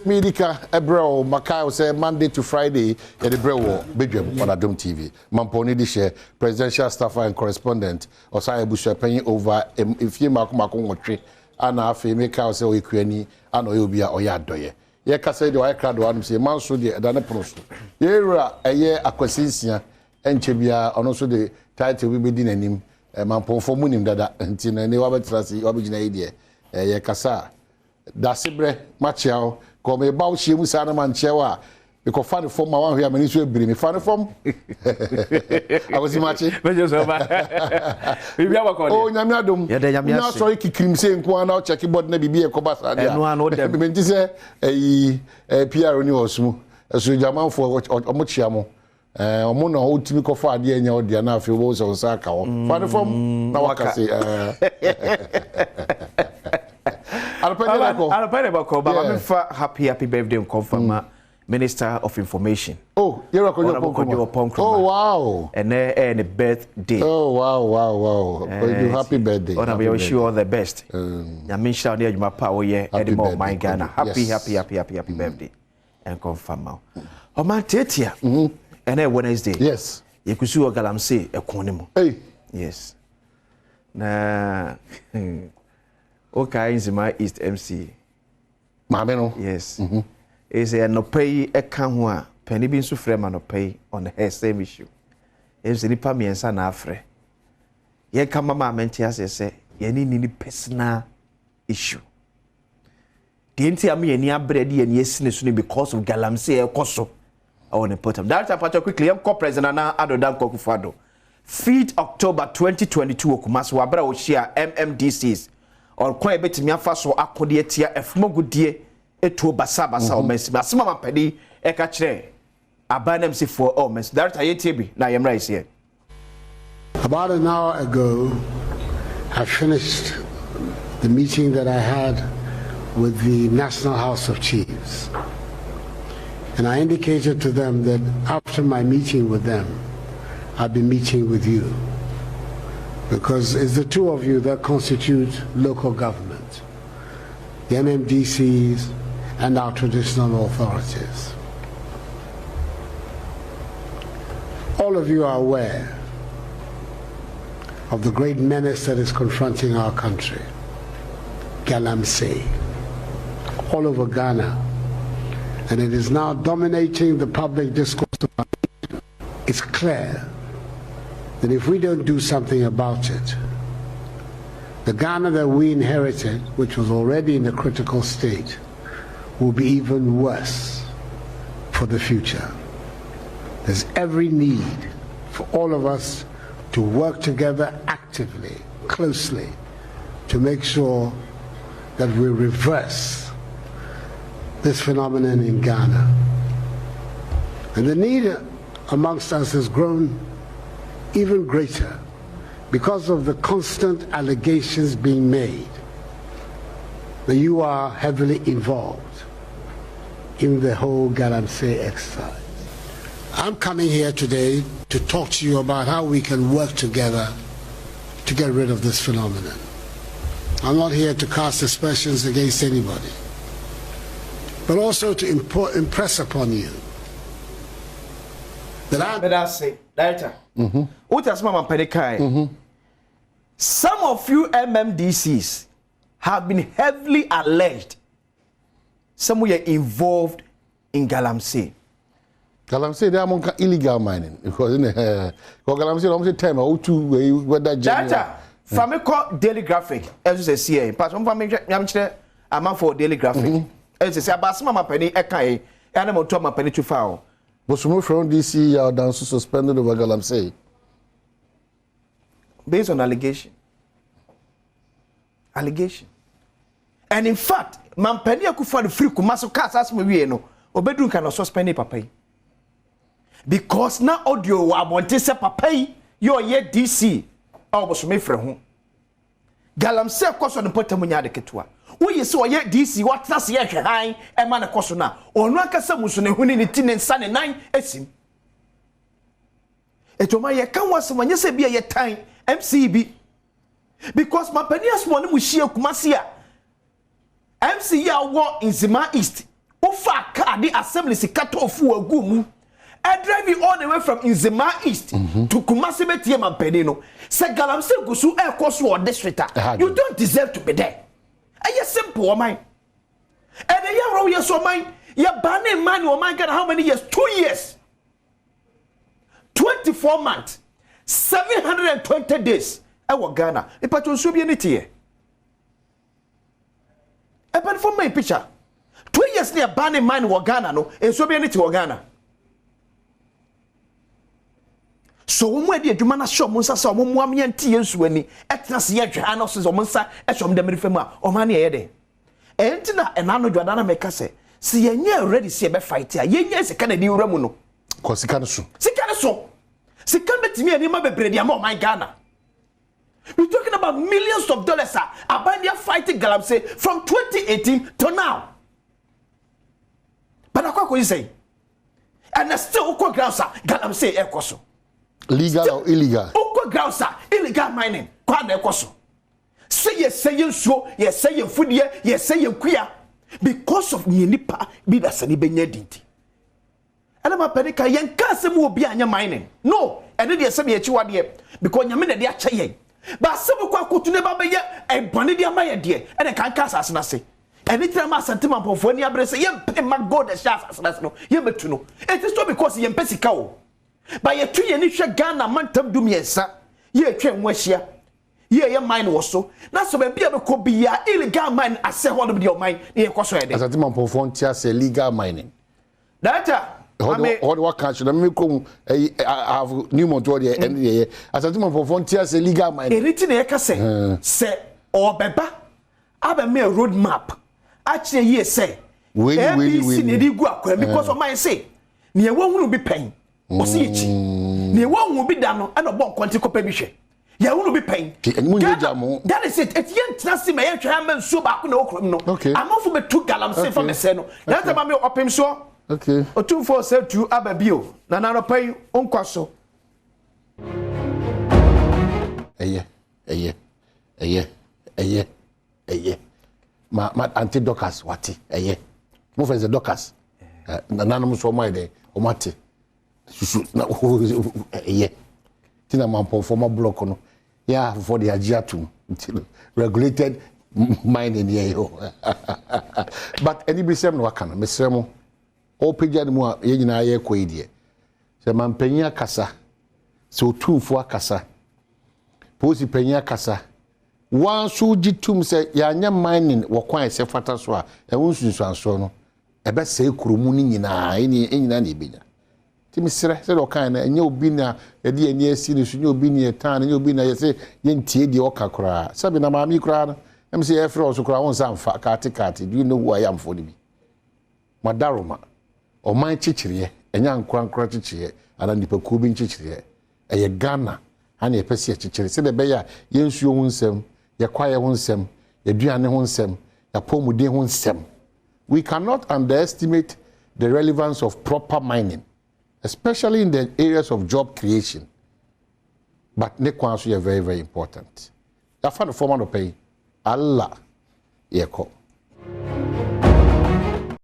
Medica Ebro Macau say Monday to Friday at the Brewo Badwam on Adom TV. Mamponi di share presidential staffer and correspondent Osai Busha penny over if you makumako and afi make out say we kwani and oyobia oyadoye. Ye kasa de wa crowd one say manso de dane proso. Yera eye akwasinsia enche bia ono so de title we be din anim mampon for munim dada nti na ne wa betrasi wa begina ide ye kasa da sebre machiao come about she mu sana manchewa because fan form ma wan hia mani so ebiri me fan form I was matching mejo so ba bibi abakọ oh nyame adom ya de nyame na so ikikrim se nko na check board na bibi e ko basa dia eno an o dem me nti se PR ni osmu so jamanfo omo chiamo omo na o timi ko fa ade anya o dia na afi wo so sa ka wo fan form na waka se happy birthday and confirm Minister of Information. Oh, you're a oh wow. And a birthday. Oh wow. Happy birthday. I wish you all the best. I mentioned near my power yeah, anymore my Ghana. Happy birthday. And confirm now. Oh man Tetia. And then Wednesday. Yes. You could see what Galam say a conimo. Hey. Yes. Nah. Okay, in my East MC. Mameno. Yes. Is a no pay a canwa, penny being so frame and no pay on the same issue. Is any pami and son afre. Ye come mamma mentias say, ye need personal issue. Didn't tell me any bready and yes, because of Galamsey or Coso. I want to put them. That's a part quickly. I'm co-president now, Adom Kokufado. Feed October 2022 Okumas Wabra will share MMDCs. Or quite bit me faso akodiatia efmo gudie eto basabasa o mesi basima mapedi e ka kire abanam si for o mesi that ayetebi na yem right here. About an hour ago I finished the meeting that I had with the National House of Chiefs, and I indicated to them that after my meeting with them I'll be meeting with you, because it's the two of you that constitute local government, the MMDCs and our traditional authorities. All of you are aware of the great menace that is confronting our country, Galamsey, all over Ghana, and it is now dominating the public discourse. It's clear that if we don't do something about it, the Ghana that we inherited, which was already in a critical state, will be even worse for the future. There's every need for all of us to work together actively, closely, to make sure that we reverse this phenomenon in Ghana. And the need amongst us has grown even greater because of the constant allegations being made that you are heavily involved in the whole Galamsey exercise. I'm coming here today to talk to you about how we can work together to get rid of this phenomenon. I'm not here to cast aspersions against anybody, but also to impress upon you that some of you MMDCs have been heavily alleged. Some were involved in Galamsey. Galamsey, they are illegal mining because in Galamsey, almost time or two whether data from a daily graphic, as you say, but one family I'm for daily graphic. As you say, about some penny, a kai, animal to my penny to foul. But some from DC are down suspended over Galamsey. Based on allegation. And in fact, Mampeni akufa the free kumaso cast as me no, obedun can suspend papa. Because now audio wa bonte se papa you ye DC was me frɛ ho. Galamsey koso no potamu nya de ketua. Wo ye se oye DC what na se ye hwan e ma ne koso na. Onu akasa muso ne huni ne ti ne nsa ne nan asim. Etoma ye kan wase manye se bia ye tan MCB. Because Mampeni asmo ne mu hie kumase a MC ya wo in Zima East Ufa car the assembly si cut off agu I drive you all the way from Nzema East to Kumasi Betiema Pedino. Say Galamsey Gusu Air Coast War District. You don't deserve to be there. Are you simple, mine? And the year years or mine, you're banning man or mine. How many years? 2 years. 24 months. 720 days. I was Ghana. A patron subianity. A pan for my picture. 2 years near banning man or Ghana, no, and subianity or Ghana. So when we did Jumana show Musa saw Mummy and tears when he etnas yet Hanos or Musa as from the Mirifema or Mani Ede. Entina and Ano Jordana make us say, see a near ready see a fight here. Yes, a Canadian Ramuno. Cosicanaso. Sicanaso. Sican to me and him a brediamo, my Ghana. We're talking about millions of dollars about their fighting Galamsey from 2018 to now. But I can't say. And I still go grounds Galamsey Ecoso. Legal or illegal? Oko grounds illegal mining. Kwande Ecoso. Say you so, yes, say you food here, yes, say you queer. Because of Nipa, be the sunny benyadinti. And I'm a penica, young cousin will be on your mining. No, and then you say you are here because you mean they are chaying. But some of to never be a bonidia my dear, and I can't cast as Nasi. And it's a mass sentiment of when you are say, you pay my god the shaft as no, you bet to know. It is not because you are cow. By a 2 year Ghana mantum do me, sir. Ye came west here. Ye, your mind was so. That's so be able to be a illegal mine as say one of your mind near Cosway. As a team of Fontia say legal mining. That what country? Let me come. I have new motor the end of the year. As a team of Fontia say legal mining. Anything I can say or beba. I have a mere road map. Actually, ye say. Really, because of my say. Near one will be paying. Or see it. Near one will be done and a bomb quantico pebishe. Ya will be paying. That is it. It's yet Nancy may have so back no criminal. Okay. I'm off for 2 gallons from the Seno. That's about me up him so. Okay. Or 247 Ababio. Nana pay on Quasso. My anti docas, what? Move as a docas. Anonymous for my day, or Mati. Tina Mampo for my block on. Yeah, for the Agiatum. Regulated mining here. But any be some wakana, Miss Remo. All Pijan more, Yena ye quadia. The man penya casa. So 2 for casa. Posy penya casa. One so jitum say, Yanya mining, or quite se fataswa, and won't you so. A best say Kurumuni in any binya. Timmy said, "Okay, and you'll be now a dear near series, you'll be near town, and you'll be near say, yen tea the oka cry. Sabina mammy crowd, MCF also crown some fat catty. Do you know who I am for me? Madaroma, or my chichirie, a young crown crutchy, and a nipper cubing chichirie, a Ghana, and a pessia chichirie. Said the bear, yes, you won't sem, your choir won't sem, your diana won't sem, your poem won't sem. We cannot underestimate the relevance of proper mining, especially in the areas of job creation. But nekwansu are very, very important. I found a form of pay. Allah, yeko.